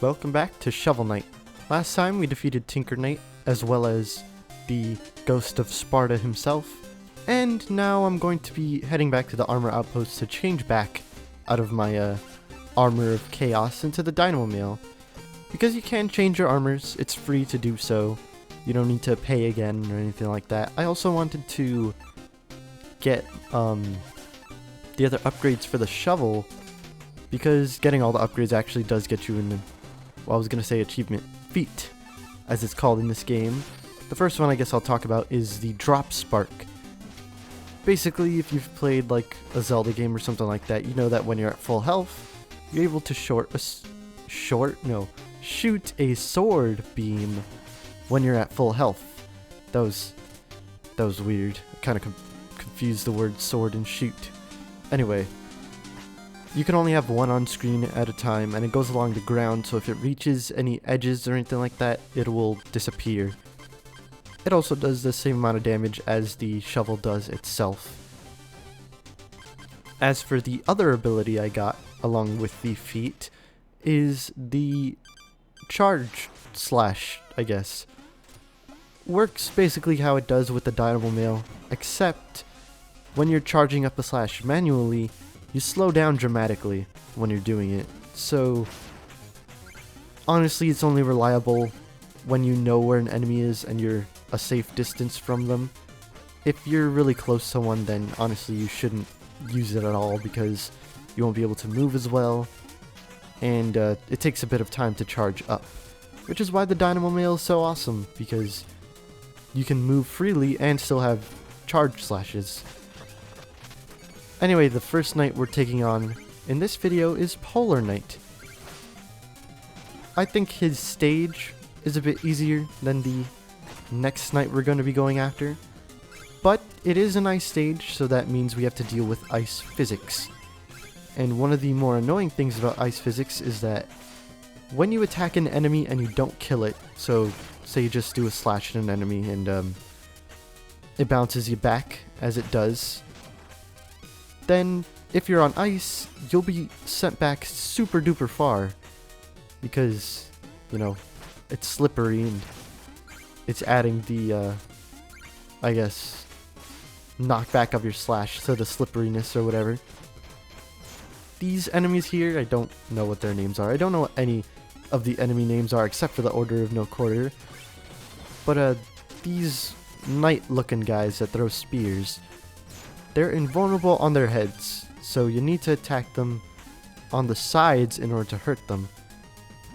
Welcome back to Shovel Knight. Last time we defeated Tinker Knight, as well as the Ghost of Sparta himself, and now I'm going to be heading back to the armor outpost to change back out of my armor of chaos into the dynamo mail. Because you can change your armors, it's free to do so. You don't need to pay again or anything like that. I also wanted to get the other upgrades for the shovel, because getting all the upgrades actually does get you in the, well, I was gonna say achievement feat, as it's called in this game. The first one I guess I'll talk about is the drop spark. Basically, if you've played like a Zelda game or something like that, you know that when you're at full health, you're able to shoot a sword beam when you're at full health. That was weird. I kind of confused the word sword and shoot. Anyway, you can only have one on screen at a time, and it goes along the ground, so if it reaches any edges or anything like that, it will disappear. It also does the same amount of damage as the shovel does itself. As for the other ability I got, along with the feat, is the charge slash, I guess. Works basically how it does with the dynamo mail, except when you're charging up a slash manually, you slow down dramatically when you're doing it. So honestly, it's only reliable when you know where an enemy is and you're a safe distance from them. If you're really close to one, then honestly you shouldn't use it at all, because you won't be able to move as well, and it takes a bit of time to charge up. Which is why the dynamo mail is so awesome, because you can move freely and still have charge slashes. Anyway, the first knight we're taking on in this video is Polar Knight. I think his stage is a bit easier than the next knight we're going to be going after, but it is a nice stage, so that means we have to deal with ice physics. And one of the more annoying things about ice physics is that when you attack an enemy and you don't kill it, so say you just do a slash at an enemy and it bounces you back as it does, then if you're on ice, you'll be sent back super duper far, because, you know, it's slippery and it's adding the, I guess, knockback of your slash, so the slipperiness or whatever. These enemies here, I don't know what their names are. I don't know what any of the enemy names are except for the Order of No Quarter. But these knight-looking guys that throw spears, they're invulnerable on their heads, so you need to attack them on the sides in order to hurt them.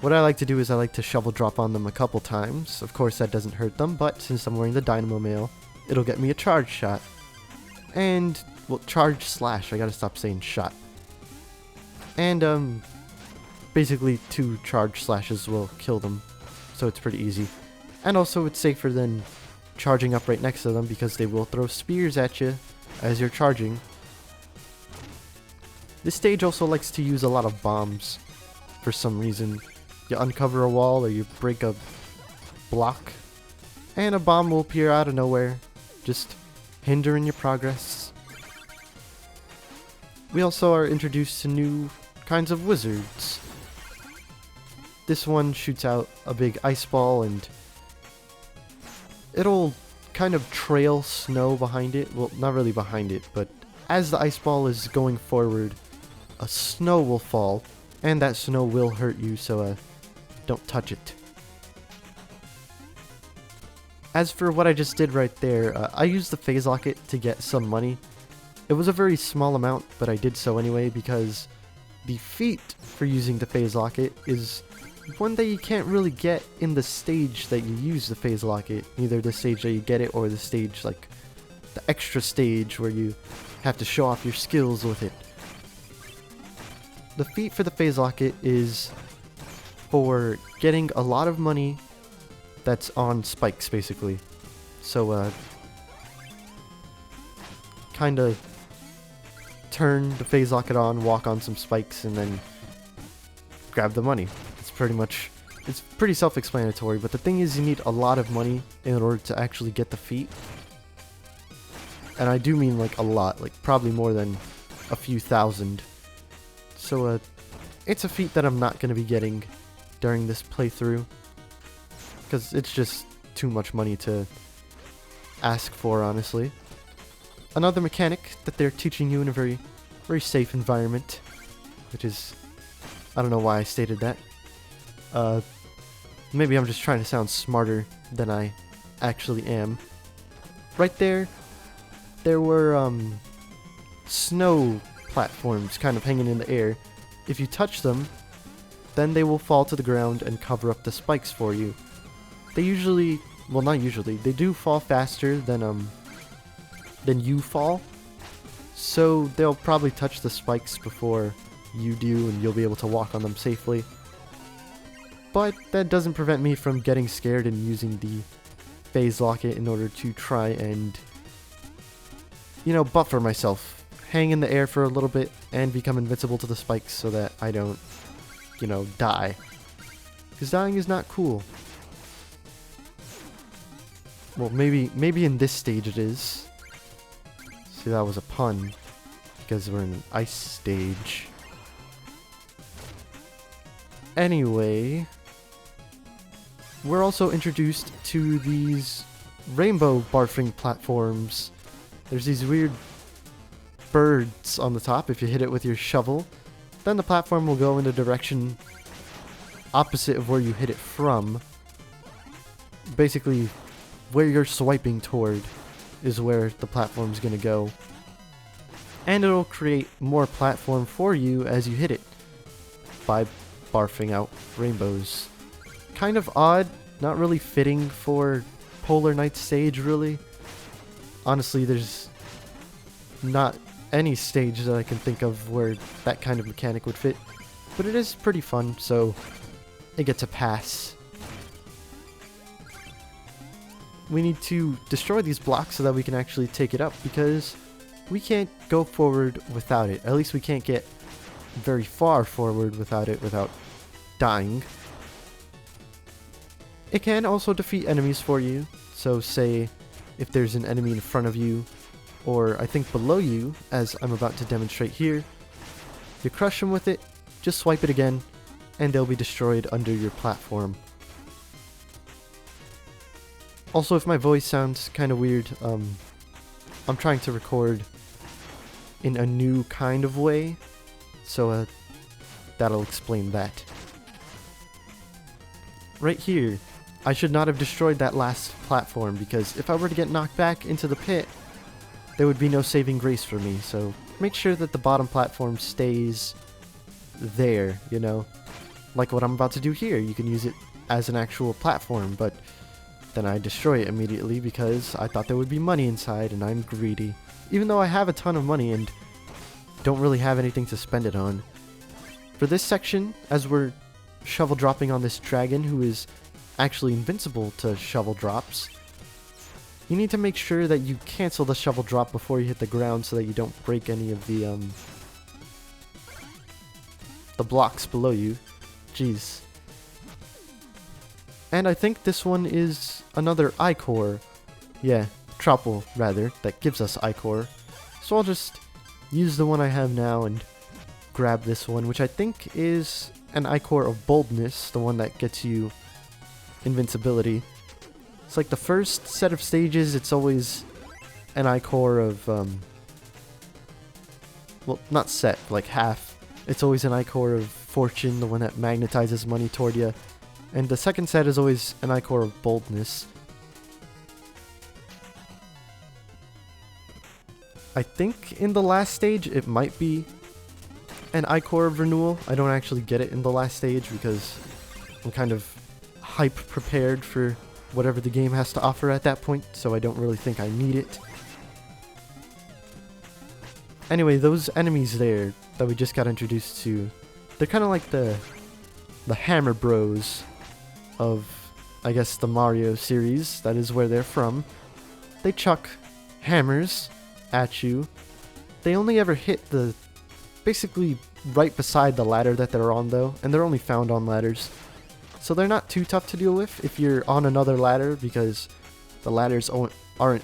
What I like to do is I like to shovel drop on them a couple times. Of course that doesn't hurt them, but since I'm wearing the dynamo mail, it'll get me a charge shot. And, well, charge slash, I gotta stop saying shot. And basically 2 charge slashes will kill them, so it's pretty easy. And also it's safer than charging up right next to them, because they will throw spears at you as you're charging. This stage also likes to use a lot of bombs for some reason. You uncover a wall or you break a block, and a bomb will appear out of nowhere, just hindering your progress. We also are introduced to new kinds of wizards. This one shoots out a big ice ball, and it'll kind of trail snow behind it. Well, not really behind it, but as the ice ball is going forward, a snow will fall, and that snow will hurt you, so don't touch it. As for what I just did right there, I used the phase locket to get some money. It was a very small amount, but I did so anyway, because the feat for using the phase locket is one that you can't really get in the stage that you use the phase locket. Either the stage that you get it, or the stage, like the extra stage where you have to show off your skills with it. The feat for the phase locket is for getting a lot of money that's on spikes, basically. So, kinda turn the phase locket on, walk on some spikes, and then grab the money. It's pretty self-explanatory, but the thing is, you need a lot of money in order to actually get the feat. And I do mean like a lot, like probably more than a few thousand. So it's a feat that I'm not going to be getting during this playthrough, because it's just too much money to ask for, honestly. Another mechanic that they're teaching you in a very, very safe environment, which is, I don't know why I stated that. Maybe I'm just trying to sound smarter than I actually am. Right there were snow platforms kind of hanging in the air. If you touch them, then they will fall to the ground and cover up the spikes for you. They usually, well, not usually, they do fall faster than you fall. So they'll probably touch the spikes before you do, and you'll be able to walk on them safely. But that doesn't prevent me from getting scared and using the phase locket in order to try and, you know, buffer myself. Hang in the air for a little bit and become invincible to the spikes so that I don't, you know, die. Because dying is not cool. Well, maybe in this stage it is. See, that was a pun. Because we're in an ice stage. Anyway, we're also introduced to these rainbow barfing platforms. There's these weird birds on the top. If you hit it with your shovel, then the platform will go in the direction opposite of where you hit it from. Basically, where you're swiping toward is where the platform's gonna go. And it'll create more platform for you as you hit it by barfing out rainbows. Kind of odd, not really fitting for Polar Night stage, really. Honestly, there's not any stage that I can think of where that kind of mechanic would fit. But it is pretty fun, so it gets a pass. We need to destroy these blocks so that we can actually take it up, because we can't go forward without it. At least we can't get very far forward without it, without dying. It can also defeat enemies for you. So say if there's an enemy in front of you, or I think below you, as I'm about to demonstrate here, you crush them with it, just swipe it again, and they'll be destroyed under your platform. Also, if my voice sounds kind of weird, I'm trying to record in a new kind of way, so that'll explain that. Right here, I should not have destroyed that last platform, because if I were to get knocked back into the pit, there would be no saving grace for me, so make sure that the bottom platform stays there, you know? Like what I'm about to do here, you can use it as an actual platform, but then I destroy it immediately because I thought there would be money inside and I'm greedy. Even though I have a ton of money and don't really have anything to spend it on. For this section, as we're shovel dropping on this dragon who is actually invincible to shovel drops, you need to make sure that you cancel the shovel drop before you hit the ground so that you don't break any of the blocks below you. Jeez. And I think this one is another ichor. Yeah, Troupple, rather, that gives us ichor. So I'll just use the one I have now and grab this one, which I think is an ichor of boldness, the one that gets you invincibility. It's like the first set of stages, it's always an ichor of, well, not set, like half. It's always an ichor of fortune, the one that magnetizes money toward you. And the second set is always an ichor of boldness. I think in the last stage it might be an ichor of renewal. I don't actually get it in the last stage because I'm kind of hype prepared for whatever the game has to offer at that point, so I don't really think I need it. Anyway, those enemies there that we just got introduced to, they're kind of like the Hammer Bros of, I guess, the Mario series. That is where they're from. They chuck hammers at you. They only ever hit the, basically right beside the ladder that they're on though, and they're only found on ladders. So they're not too tough to deal with if you're on another ladder, because the ladders aren't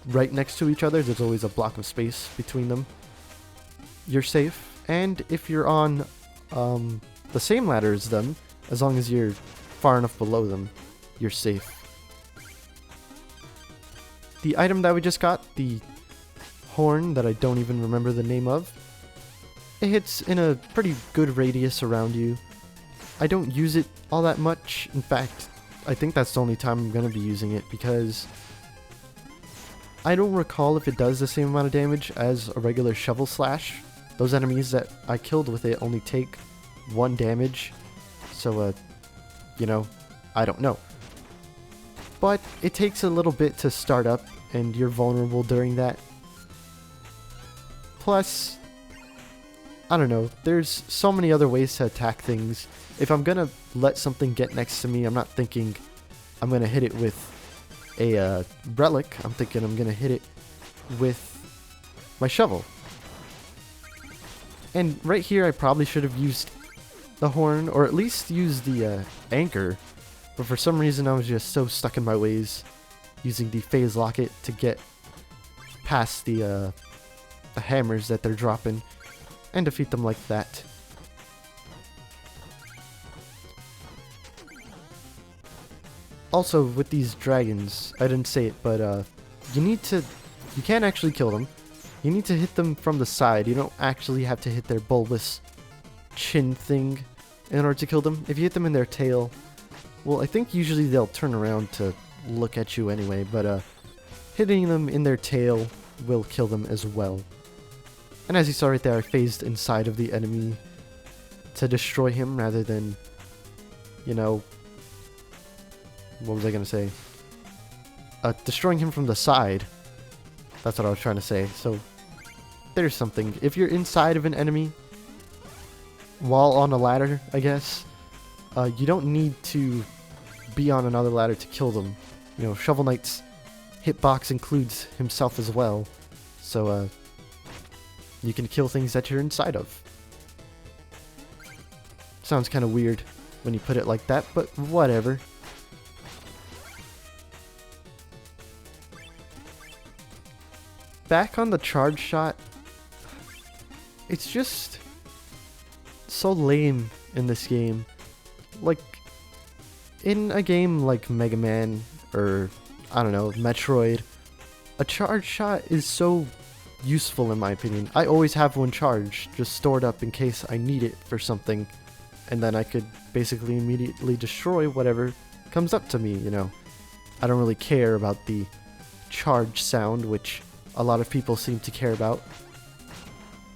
right next to each other. There's always a block of space between them. You're safe. And if you're on the same ladder as them, As long as you're far enough below them, you're safe. The item that we just got, the horn that I don't even remember the name of, it hits in a pretty good radius around you. I don't use it all that much. In fact, I think that's the only time I'm going to be using it, because I don't recall if it does the same amount of damage as a regular shovel slash. Those enemies that I killed with it only take 1 damage, so you know, I don't know. But it takes a little bit to start up, and you're vulnerable during that. Plus, I don't know, there's so many other ways to attack things. If I'm gonna let something get next to me, I'm not thinking I'm gonna hit it with a relic. I'm thinking I'm gonna hit it with my shovel. And right here I probably should have used the horn, or at least used the anchor, but for some reason I was just so stuck in my ways using the phase locket to get past the hammers that they're dropping and defeat them like that. Also, with these dragons, I didn't say it, but you can't actually kill them. You need to hit them from the side. You don't actually have to hit their bulbous chin thing in order to kill them. If you hit them in their tail, well, I think usually they'll turn around to look at you anyway, but hitting them in their tail will kill them as well. And as you saw right there, I phased inside of the enemy to destroy him rather than, you know, what was I going to say? Destroying him from the side. That's what I was trying to say. So, there's something. If you're inside of an enemy, while on a ladder, I guess, you don't need to be on another ladder to kill them. You know, Shovel Knight's hitbox includes himself as well. So, you can kill things that you're inside of. Sounds kind of weird when you put it like that, but whatever. Back on the charge shot, it's just so lame in this game. Like, in a game like Mega Man or, I don't know, Metroid, a charge shot is so useful in my opinion. I always have one charged, just stored up in case I need it for something, and then I could basically immediately destroy whatever comes up to me, you know. I don't really care about the charge sound, which a lot of people seem to care about.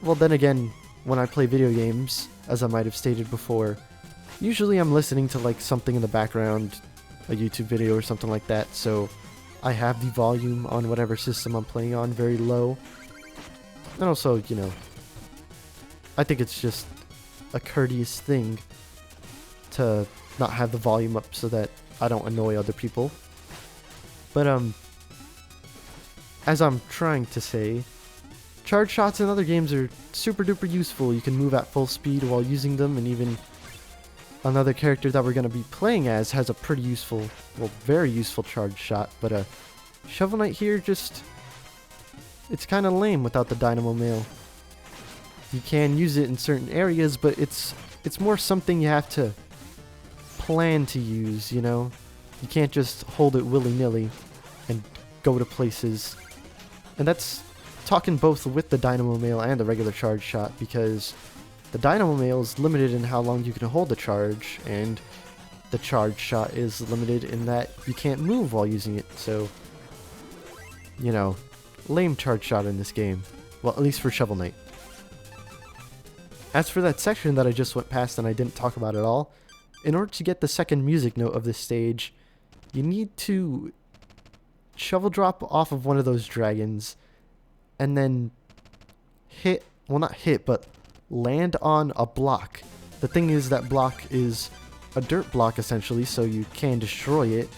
Well, then again, when I play video games, as I might have stated before, usually I'm listening to like something in the background, a YouTube video or something like that, so I have the volume on whatever system I'm playing on very low. And also, you know, I think it's just a courteous thing to not have the volume up so that I don't annoy other people. But, as I'm trying to say, charge shots in other games are super duper useful. You can move at full speed while using them, and even another character that we're going to be playing as has a pretty useful, well, very useful charge shot. But Shovel Knight here just, it's kind of lame without the Dynamo Mail. You can use it in certain areas, but it's more something you have to plan to use, you know? You can't just hold it willy-nilly and go to places. And that's talking both with the Dynamo Mail and the regular charge shot, because the Dynamo Mail is limited in how long you can hold the charge, and the charge shot is limited in that you can't move while using it. So, you know, lame charge shot in this game. Well, at least for Shovel Knight. As for that section that I just went past and I didn't talk about at all, in order to get the second music note of this stage, you need to shovel drop off of one of those dragons and then hit, well, not hit, but land on a block. The thing is, that block is a dirt block essentially, so you can destroy it.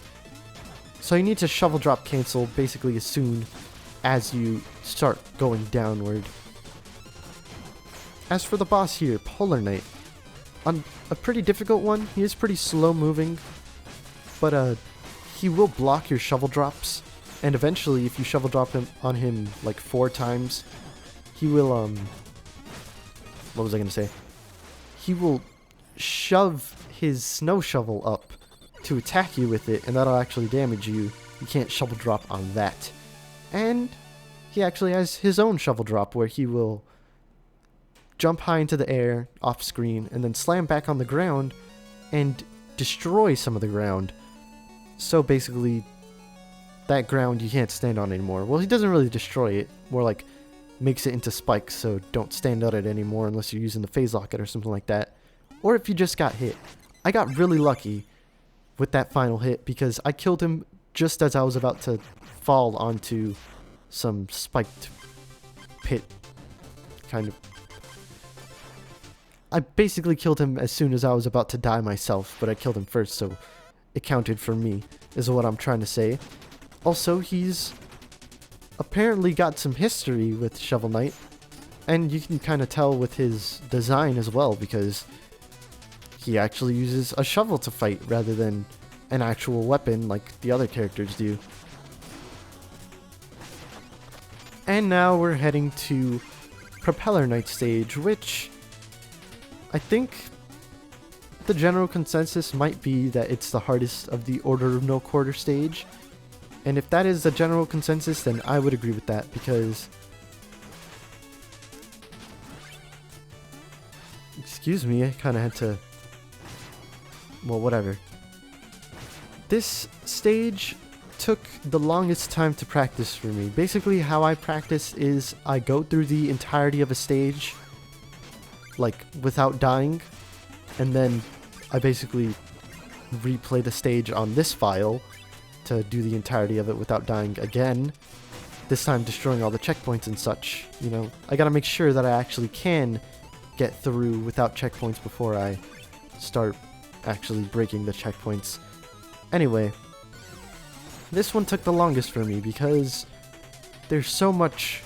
So you need to shovel drop cancel basically as soon as you start going downward. As for the boss here, Polar Knight, on a pretty difficult one, he is pretty slow moving, but he will block your shovel drops, and eventually if you shovel drop him on him like 4 times, he will what was I gonna say? He will shove his snow shovel up to attack you with it, and that'll actually damage you. You can't shovel drop on that. And he actually has his own shovel drop where he will jump high into the air off screen and then slam back on the ground and destroy some of the ground. So basically, that ground you can't stand on anymore. Well, he doesn't really destroy it, more like makes it into spikes, so don't stand on it anymore unless you're using the phase locket or something like that. Or if you just got hit. I got really lucky with that final hit because I killed him just as I was about to fall onto some spiked pit kind of. I basically killed him as soon as I was about to die myself, but I killed him first, so it counted for me, is what I'm trying to say. Also, he's apparently got some history with Shovel Knight, and you can kind of tell with his design as well, because he actually uses a shovel to fight rather than an actual weapon like the other characters do. And now we're heading to Propeller Knight stage, which I think the general consensus might be that it's the hardest of the Order of No Quarter stage. And if that is the general consensus, then I would agree with that, because... Excuse me, I kind of had to... Well, whatever. This stage took the longest time to practice for me. Basically, how I practice is I go through the entirety of a stage, like, without dying, and then I basically replay the stage on this file to do the entirety of it without dying again, this time destroying all the checkpoints and such. You know, I gotta make sure that I actually can get through without checkpoints before I start actually breaking the checkpoints. Anyway, this one took the longest for me because there's so much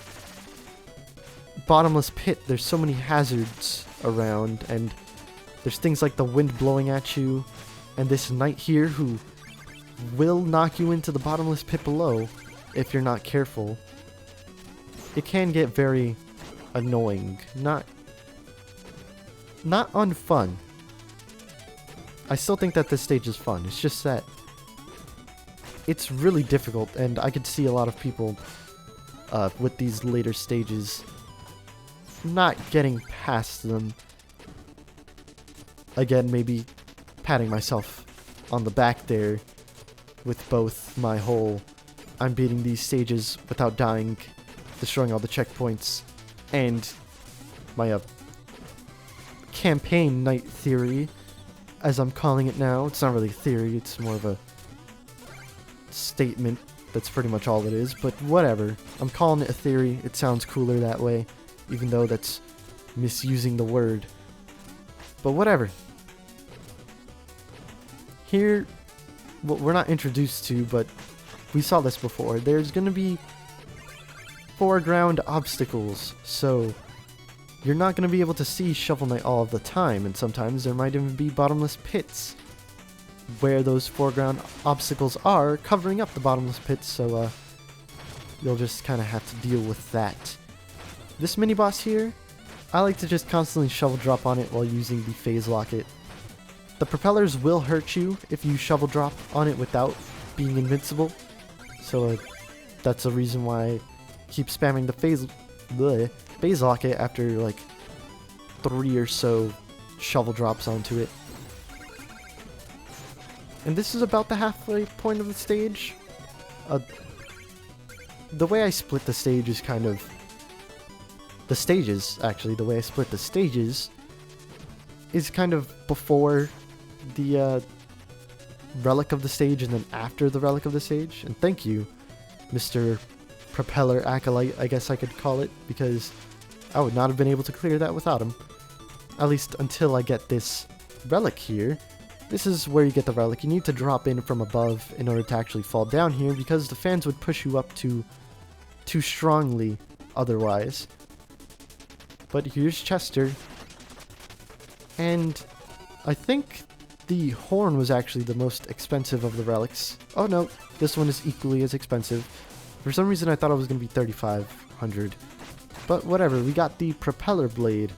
bottomless pit, there's so many hazards around, and there's things like the wind blowing at you, and this knight here who will knock you into the bottomless pit below if you're not careful. It can get very annoying, not unfun. I still think that this stage is fun, it's just that it's really difficult, and I could see a lot of people with these later stages not getting past them. Again, maybe patting myself on the back there with both my whole I'm beating these stages without dying, destroying all the checkpoints, and my campaign night theory, as I'm calling it now. It's not really a theory, it's more of a statement. That's pretty much all it is, but whatever. I'm calling it a theory. It sounds cooler that way, even though that's misusing the word. But whatever. Here, what we're not introduced to, but we saw this before. There's going to be foreground obstacles, so you're not going to be able to see Shovel Knight all of the time, and sometimes there might even be bottomless pits where those foreground obstacles are, covering up the bottomless pits, so you'll just kind of have to deal with that. This mini-boss here, I like to just constantly shovel drop on it while using the phase locket. The propellers will hurt you if you shovel drop on it without being invincible, so that's a reason why I keep spamming the phase locket after like 3 or so shovel drops onto it. And this is about the halfway point of the stage. The way I split the stage is kind of... The stages, actually, the way I split the stages is kind of before the relic of the stage and then after the relic of the stage. And thank you, Mr. Propeller Acolyte, I guess I could call it, because I would not have been able to clear that without him. At least until I get this relic here. This is where you get the relic. You need to drop in from above in order to actually fall down here, because the fans would push you up too strongly otherwise. But here's Chester. And I think the horn was actually the most expensive of the relics. Oh no, this one is equally as expensive. For some reason I thought it was going to be 3,500. But whatever, we got the propeller blade.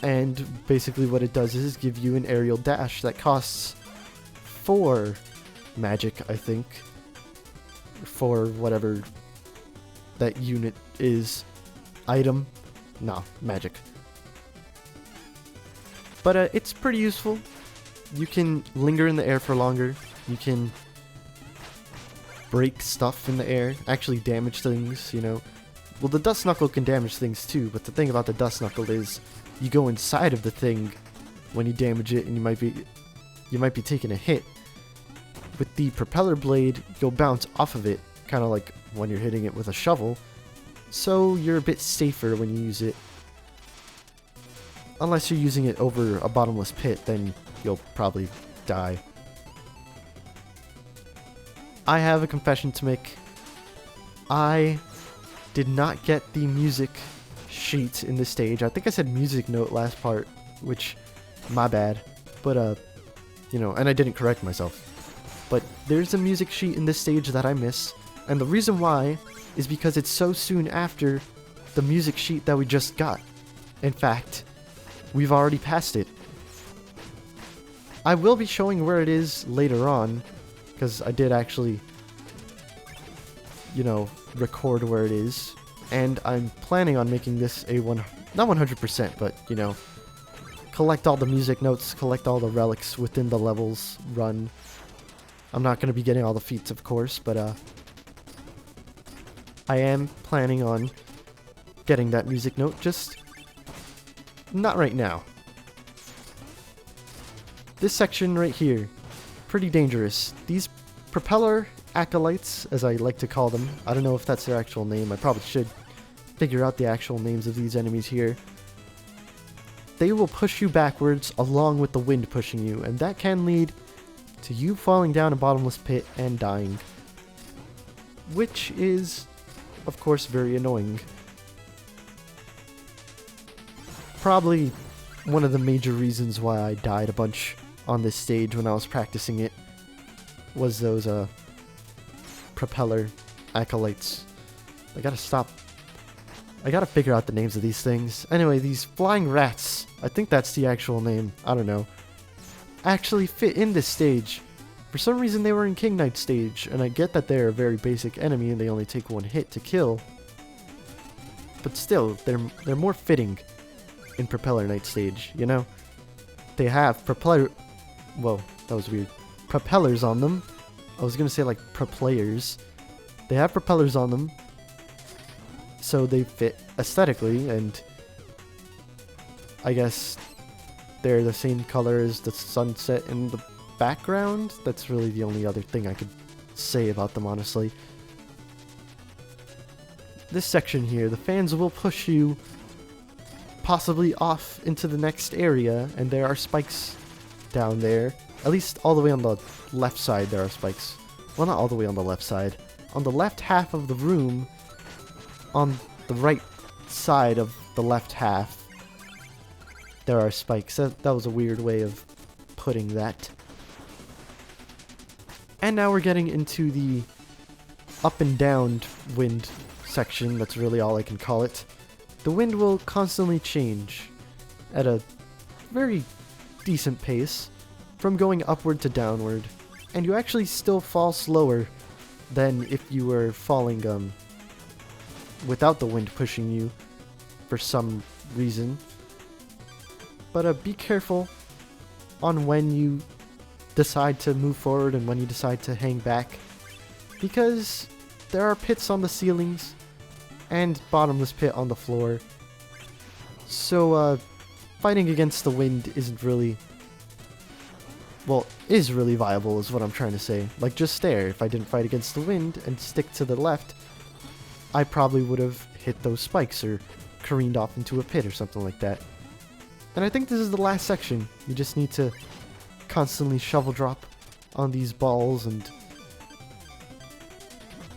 And basically what it does is give you an aerial dash that costs 4 magic, I think, for whatever that unit is. Item? No, magic. But it's pretty useful. You can linger in the air for longer. You can break stuff in the air, actually damage things, you know. Well, the Dust Knuckle can damage things too, but the thing about the Dust Knuckle is you go inside of the thing when you damage it, and you might be taking a hit. With the Propeller Blade, you'll bounce off of it, kind of like when you're hitting it with a shovel, so you're a bit safer when you use it. Unless you're using it over a bottomless pit, then you'll probably die. I have a confession to make. I did not get the music sheet in this stage. I think I said music note last part, which, my bad. But, you know, and I didn't correct myself. But there's a music sheet in this stage that I miss, and the reason why is because it's so soon after the music sheet that we just got. In fact, we've already passed it. I will be showing where it is later on, because I did actually, you know, record where it is, and I'm planning on making this a not 100%, but, you know, collect all the music notes, collect all the relics within the levels run. I'm not going to be getting all the feats, of course, but I am planning on getting that music note, just not right now. This section right here, pretty dangerous. These Propeller Acolytes, as I like to call them, I don't know if that's their actual name, I probably should figure out the actual names of these enemies here. They will push you backwards along with the wind pushing you, and that can lead to you falling down a bottomless pit and dying. Which is, of course, very annoying. Probably one of the major reasons why I died a bunch on this stage when I was practicing it was those Propeller Acolytes. I gotta stop. I gotta figure out the names of these things. Anyway, these flying rats, I think that's the actual name, I don't know, actually fit in this stage. For some reason they were in King Knight stage, and I get that they're a very basic enemy and they only take 1 hit to kill. But still, they're more fitting in Propeller Knight stage, you know? They have whoa, that was weird. Propellers on them. I was gonna say like proplayers. They have propellers on them, so they fit aesthetically, and I guess they're the same color as the sunset in the background. That's really the only other thing I could say about them, honestly. This section here, the fans will push you possibly off into the next area, and there are spikes down there. At least all the way on the left side there are spikes. Well, not all the way on the left side. On the left half of the room, on the right side of the left half, there are spikes. That was a weird way of putting that. And now we're getting into the up and down wind section. That's really all I can call it. The wind will constantly change at a very decent pace from going upward to downward, and you actually still fall slower than if you were falling without the wind pushing you for some reason. But be careful on when you decide to move forward and when you decide to hang back, because there are pits on the ceilings and bottomless pit on the floor. So fighting against the wind isn't really, well, is really viable is what I'm trying to say. Like, just there, if I didn't fight against the wind and stick to the left, I probably would have hit those spikes or careened off into a pit or something like that. And I think this is the last section. You just need to constantly shovel drop on these balls and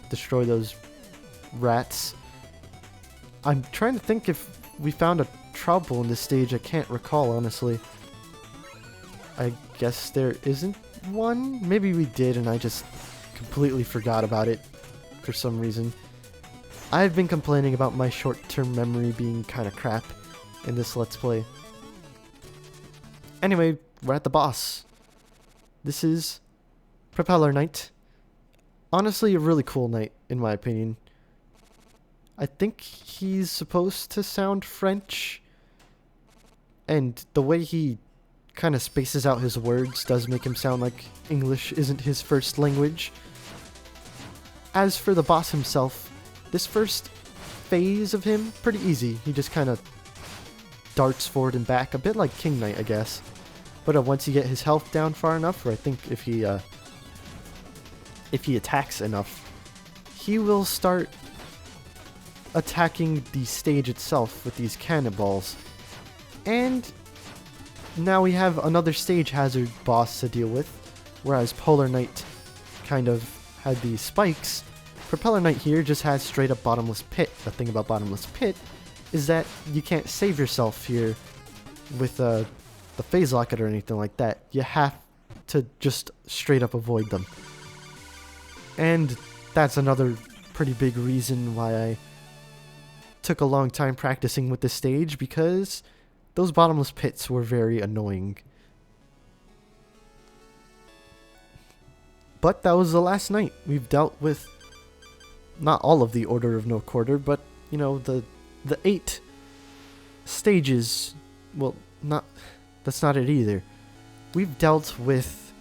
destroy those rats. I'm trying to think if we found a trouble in this stage. I can't recall, honestly. I guess there isn't one? Maybe we did and I just completely forgot about it for some reason. I've been complaining about my short-term memory being kind of crap in this Let's Play. Anyway, we're at the boss. This is Propeller Knight. Honestly, a really cool knight, in my opinion. I think he's supposed to sound French. And the way he kind of spaces out his words does make him sound like English isn't his first language. As for the boss himself, this first phase of him, pretty easy. He just kind of darts forward and back, a bit like King Knight, I guess. But once you get his health down far enough, or I think if he attacks enough, he will start attacking the stage itself with these cannonballs. And now we have another stage hazard boss to deal with, whereas Polar Knight kind of had these spikes. Propeller Knight here just has straight up bottomless pit. The thing about bottomless pit is that you can't save yourself here with the phase locket or anything like that. You have to just straight up avoid them. And that's another pretty big reason why I took a long time practicing with this stage, because those bottomless pits were very annoying. But that was the last night. We've dealt with not all of the Order of No Quarter, but, you know, the 8 stages. Well, that's not it either. We've dealt with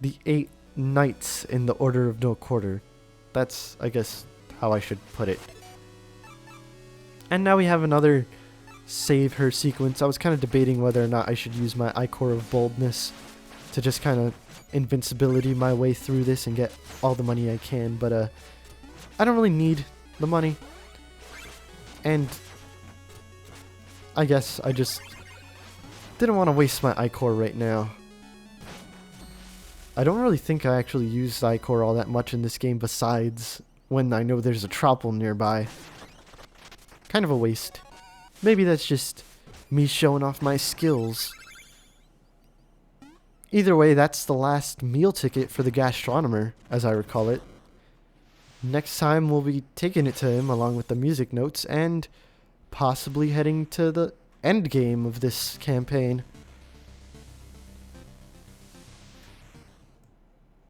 the 8 knights in the Order of No Quarter. That's, I guess, how I should put it. And now we have another save her sequence. I was kind of debating whether or not I should use my Ichor of Boldness to just kind of invincibility my way through this and get all the money I can, but I don't really need the money. And I guess I just didn't want to waste my Ichor right now. I don't really think I actually used Ichor all that much in this game, besides when I know there's a Troupple nearby. Kind of a waste. Maybe that's just me showing off my skills. Either way, that's the last meal ticket for the gastronomer, as I recall it. Next time we'll be taking it to him along with the music notes and possibly heading to the end game of this campaign.